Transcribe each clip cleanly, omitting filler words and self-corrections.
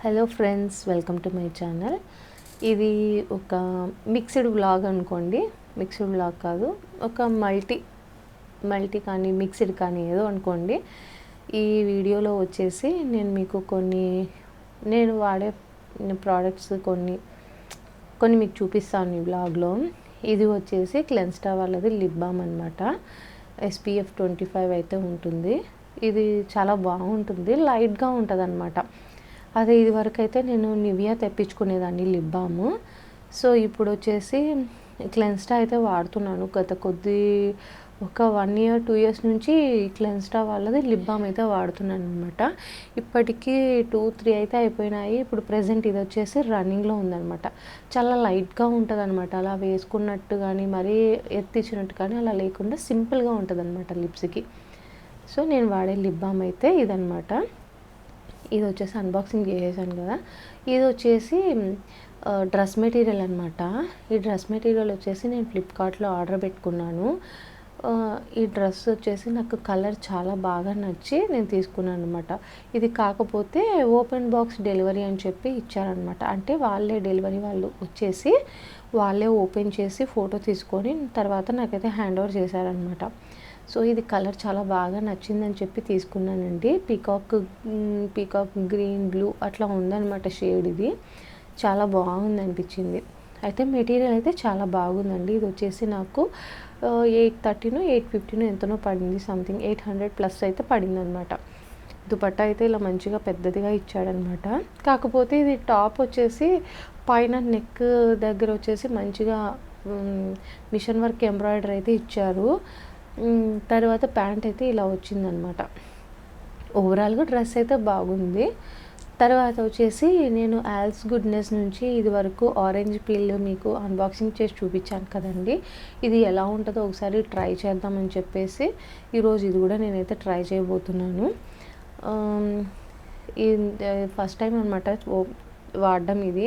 Hello friends, welcome to my channel. ఇది ఒక mixed vlog అనుకోండి. మిక్స్డ్ వ్లాగ్ కాదు, ఒక మల్టీ కానీ మిక్స్డ్ కానీ ఏదో అనుకోండి. ఈ వీడియోలో వచ్చేసి నేను మీకు నేను వాడే ప్రోడక్ట్స్ కొన్ని మీకు చూపిస్తాను ఈ వ్లాగ్లో. ఇది వచ్చేసి క్లెన్స్టా వాళ్ళది లిప్ బామ్ అనమాట. SPF 25 అయితే ఉంటుంది. ఇది చాలా బాగుంటుంది, లైట్గా ఉంటుంది అనమాట. అదే ఇది వరకు అయితే నేను నివియా తెప్పించుకునేదాన్ని లిప్ బామ్. సో ఇప్పుడు వచ్చేసి క్లెన్స్టా అయితే వాడుతున్నాను. ఒక 1 year 2 years నుంచి క్లెన్స్టా వాళ్ళది లిప్ బామ్ అయితే వాడుతున్నాను అనమాట. ఇప్పటికీ 2-3 అయితే అయిపోయినాయి. ఇప్పుడు ప్రెజెంట్ ఇది వచ్చేసి రన్నింగ్లో ఉందనమాట. చాలా లైట్గా ఉంటుంది అనమాట. అలా వేసుకున్నట్టు కానీ మరీ ఎత్తిచ్చినట్టు కానీ అలా లేకుండా సింపుల్గా ఉంటుంది అనమాట లిప్స్కి. సో నేను వాడే లిప్ బామ్ అయితే ఇదనమాట. ఇది వచ్చేసి అన్బాక్సింగ్ చేసేసాను కదా. ఇది వచ్చేసి డ్రెస్ మెటీరియల్ అనమాట. ఈ డ్రెస్ మెటీరియల్ వచ్చేసి నేను ఫ్లిప్కార్ట్లో ఆర్డర్ పెట్టుకున్నాను. ఈ డ్రెస్ వచ్చేసి నాకు కలర్ చాలా బాగా నచ్చి నేను తీసుకున్నాను అనమాట. ఇది కాకపోతే ఓపెన్ బాక్స్ డెలివరీ అని చెప్పి ఇచ్చారనమాట. అంటే వాళ్ళే డెలివరీ వాళ్ళు వచ్చేసి వాళ్ళే ఓపెన్ చేసి ఫోటో తీసుకొని తర్వాత నాకైతే హ్యాండ్ ఓవర్ చేశారనమాట. సో ఇది కలర్ చాలా బాగా నచ్చిందని చెప్పి తీసుకున్నానండి. పీకాక్ గ్రీన్ బ్లూ అట్లా ఉందన్నమాట షేడ్. ఇది చాలా బాగుంది అనిపించింది. అయితే మెటీరియల్ అయితే చాలా బాగుందండి. ఇది వచ్చేసి నాకు 830 850 ఎంతనో పడింది. సంథింగ్ 800+ అయితే పడింది అనమాట. దుపట్టా అయితే ఇలా మంచిగా పెద్దదిగా ఇచ్చాడనమాట. కాకపోతే ఇది టాప్ వచ్చేసి పైన నెక్ దగ్గర వచ్చేసి మంచిగా మిషన్ వర్క్ ఎంబ్రాయిడరీ అయితే ఇచ్చారు. తర్వాత ప్యాంట్ అయితే ఇలా వచ్చిందనమాట. ఓవరాల్గా డ్రెస్ అయితే బాగుంది. తర్వాత వచ్చేసి నేను ఆల్స్ గుడ్నెస్ నుంచి ఇది వరకు ఆరెంజ్ పీల్ మీకు అన్బాక్సింగ్ చేసి చూపించాను కదండి. ఇది ఎలా ఉంటుందో ఒకసారి ట్రై చేద్దామని చెప్పేసి ఈరోజు ఇది కూడా నేనైతే ట్రై చేయబోతున్నాను. ఫస్ట్ టైం అనమాట వాడడం. ఇది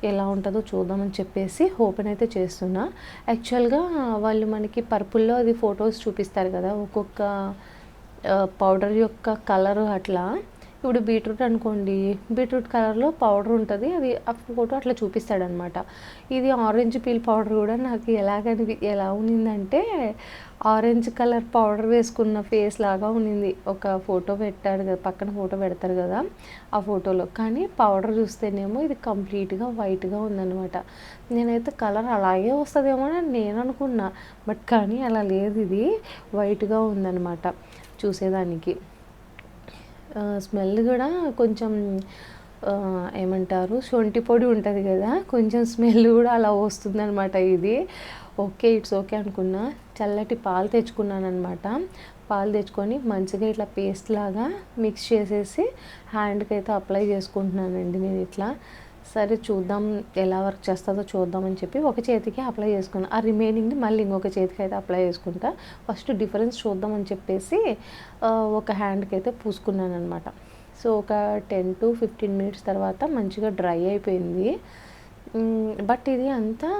ఎలా ఉంటుందో చూద్దామని చెప్పేసి ఓపెన్ అయితే చేస్తున్నా. యాక్చువల్గా వాళ్ళు మనకి పర్పుల్లో అది ఫొటోస్ చూపిస్తారు కదా, ఒక్కొక్క పౌడర్ యొక్క కలరు అట్లా. ఇప్పుడు బీట్రూట్ అనుకోండి, బీట్రూట్ కలర్లో పౌడర్ ఉంటుంది, అది ఆ ఫోటో అట్లా చూపిస్తాడనమాట. ఇది ఆరెంజ్ పీల్ పౌడర్ కూడా నాకు ఎలా ఉన్నిందంటే ఆరెంజ్ కలర్ పౌడర్ వేసుకున్న ఫేస్ లాగా ఉన్నింది. ఒక ఫోటో పెట్టాడు కదా, పక్కన ఫోటో పెడతారు కదా ఆ ఫోటోలో. కానీ పౌడర్ చూస్తేనేమో ఇది కంప్లీట్గా వైట్గా ఉందన్నమాట. నేనైతే కలర్ అలాగే వస్తుందేమో అని నేను అనుకున్నా, బట్ కానీ అలా లేదు, ఇది వైట్గా ఉందన్నమాట చూసేదానికి. స్మెల్ కూడా కొంచెం ఏమంటారు, శొంఠి పొడి ఉంటుంది కదా, కొంచెం స్మెల్ కూడా అలా వస్తుంది అనమాట. ఇది ఓకే, ఇట్స్ ఓకే అనుకున్నా. చల్లటి పాలు తెచ్చుకున్నాను అనమాట. పాలు తెచ్చుకొని మంచిగా ఇట్లా పేస్ట్ లాగా మిక్స్ చేసేసి హ్యాండ్కి అయితే అప్లై చేసుకుంటున్నానండి నేను ఇట్లా. సరే చూద్దాం ఎలా వర్క్ చేస్తుందో చూద్దామని చెప్పి ఒక చేతికి అప్లై చేసుకున్నాను. ఆ రిమైనింగ్ని మళ్ళీ ఇంకొక చేతికి అయితే అప్లై చేసుకుంటా. ఫస్ట్ డిఫరెన్స్ చూద్దామని చెప్పేసి ఒక హ్యాండ్కి అయితే పూసుకున్నాను అనమాట. సో ఒక 10 to 15 minutes తర్వాత మంచిగా డ్రై అయిపోయింది. బట్ ఇది అంతా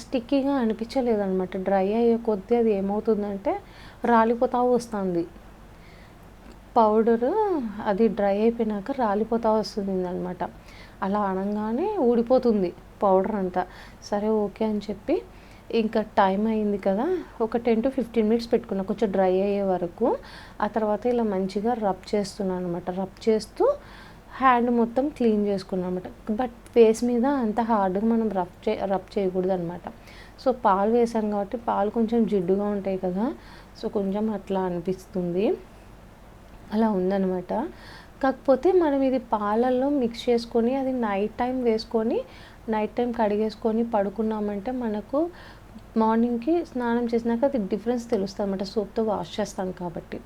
స్టిక్కీగా అనిపించలేదన్నమాట. డ్రై అయ్యే కొద్దీ అది ఏమవుతుందంటే రాలిపోతూ వస్తుంది పౌడరు. అది డ్రై అయిపోయినాక రాలిపోతూ వస్తుంది అనమాట. అలా అనగానే ఊడిపోతుంది పౌడర్ అంతా. సరే ఓకే అని చెప్పి ఇంకా టైం అయింది కదా, ఒక 10 to 15 minutes పెట్టుకున్నా కొంచెం డ్రై అయ్యే వరకు. ఆ తర్వాత ఇలా మంచిగా రబ్ చేస్తున్నాను అనమాట. రబ్ చేస్తూ హ్యాండ్ మొత్తం క్లీన్ చేసుకున్నాను అనమాట. బట్ ఫేస్ మీద అంత హార్డ్గా మనం రబ్ చేయకూడదు అనమాట. సో పాలు వేసాం కాబట్టి పాలు కొంచెం జిడ్డుగా ఉంటాయి కదా, సో కొంచెం అట్లా అనిపిస్తుంది, అలా ఉందన్నమాట. కాకపోతే మనం ఇది పాలల్లో మిక్స్ చేసుకొని అది నైట్ టైం వేసుకొని నైట్ టైం కడిగేసుకొని పడుకున్నామంటే మనకు మార్నింగ్కి స్నానం చేసినాక అది డిఫరెన్స్ తెలుస్తుంది అనమాట. సోప్తో వాష్ చేస్తాం కాబట్టి.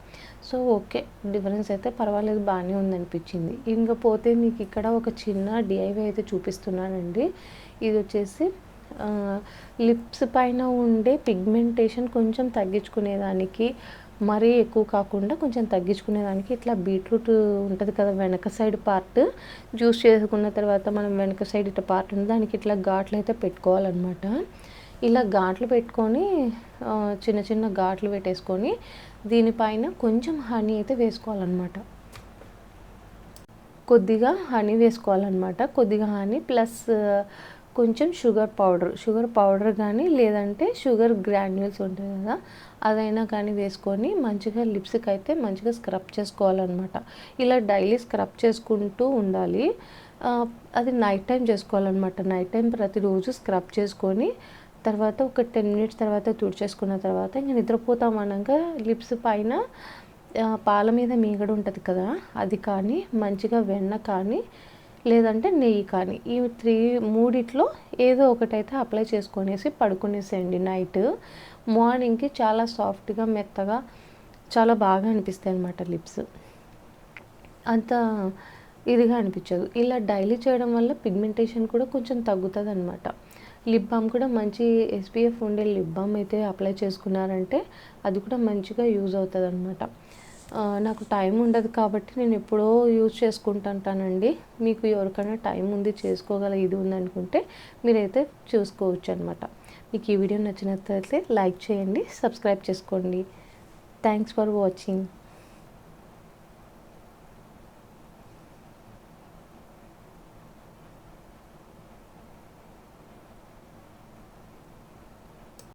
సో ఓకే, డిఫరెన్స్ అయితే పర్వాలేదు, బాగానే ఉందనిపించింది. ఇంకపోతే మీకు ఇక్కడ ఒక చిన్న DIY అయితే చూపిస్తున్నానండి. ఇది వచ్చేసి లిప్స్ పైన ఉండే పిగ్మెంటేషన్ కొంచెం తగ్గించుకునేదానికి, మరీ ఎక్కువ కాకుండా కొంచెం తగ్గించుకునేదానికి ఇట్లా బీట్రూట్ ఉంటుంది కదా వెనక సైడ్ పార్ట్, జ్యూస్ చేసుకున్న తర్వాత మనం వెనక సైడ్ ఇట్లా పార్ట్ ఉంది, దానికి ఇట్లా ఘాట్లు అయితే పెట్టుకోవాలన్నమాట. ఇలా ఘాట్లు పెట్టుకొని చిన్న చిన్న ఘాట్లు పెట్టేసుకొని దీనిపైన కొంచెం హనీ అయితే వేసుకోవాలన్నమాట. కొద్దిగా హనీ వేసుకోవాలన్నమాట. కొద్దిగా హనీ ప్లస్ కొంచెం షుగర్ పౌడర్ కానీ లేదంటే షుగర్ గ్రాన్యూల్స్ ఉంటాయి కదా, అదైనా కానీ వేసుకొని మంచిగా లిప్స్కి అయితే మంచిగా స్క్రబ్ చేసుకోవాలన్నమాట. ఇలా డైలీ స్క్రబ్ చేసుకుంటూ ఉండాలి. అది నైట్ టైం చేసుకోవాలన్నమాట. నైట్ టైం ప్రతిరోజు స్క్రబ్ చేసుకొని తర్వాత ఒక 10 మినిట్స్ తర్వాత తుడిచేసుకున్న తర్వాత ఇంకా నిద్రపోతామనగా లిప్స్ పైన పాల మీద మీగడ ఉంటుంది కదా, అది కానీ మంచిగా వెన్న కానీ లేదంటే నెయ్యి కానీ ఈ మూడిట్లో ఏదో ఒకటైతే అప్లై చేసుకొనేసి పడుకునేసేయండి. నైట్ మార్నింగ్కి చాలా సాఫ్ట్గా మెత్తగా చాలా బాగా అనిపిస్తాయి అన్నమాట లిప్స్. అంత ఇదిగా అనిపించదు. ఇలా డైలీ చేయడం వల్ల పిగ్మెంటేషన్ కూడా కొంచెం తగ్గుతుంది అనమాట. లిప్ బామ్ కూడా మంచి ఎస్పీఎఫ్ ఉండే లిప్ బామ్ అయితే అప్లై చేసుకున్నారంటే అది కూడా మంచిగా యూజ్ అవుతుంది అనమాట. నాకు టైం ఉండదు కాబట్టి నేను ఎప్పుడో యూజ్ చేసుకుంటుంటానండి. మీకు ఎవరికైనా టైం ఉంది, చేసుకోగల ఇది ఉందనుకుంటే మీరైతే చూసుకోవచ్చు అనమాట. మీకు ఈ వీడియో నచ్చినట్లయితే లైక్ చేయండి, సబ్స్క్రైబ్ చేసుకోండి. Thanks for watching.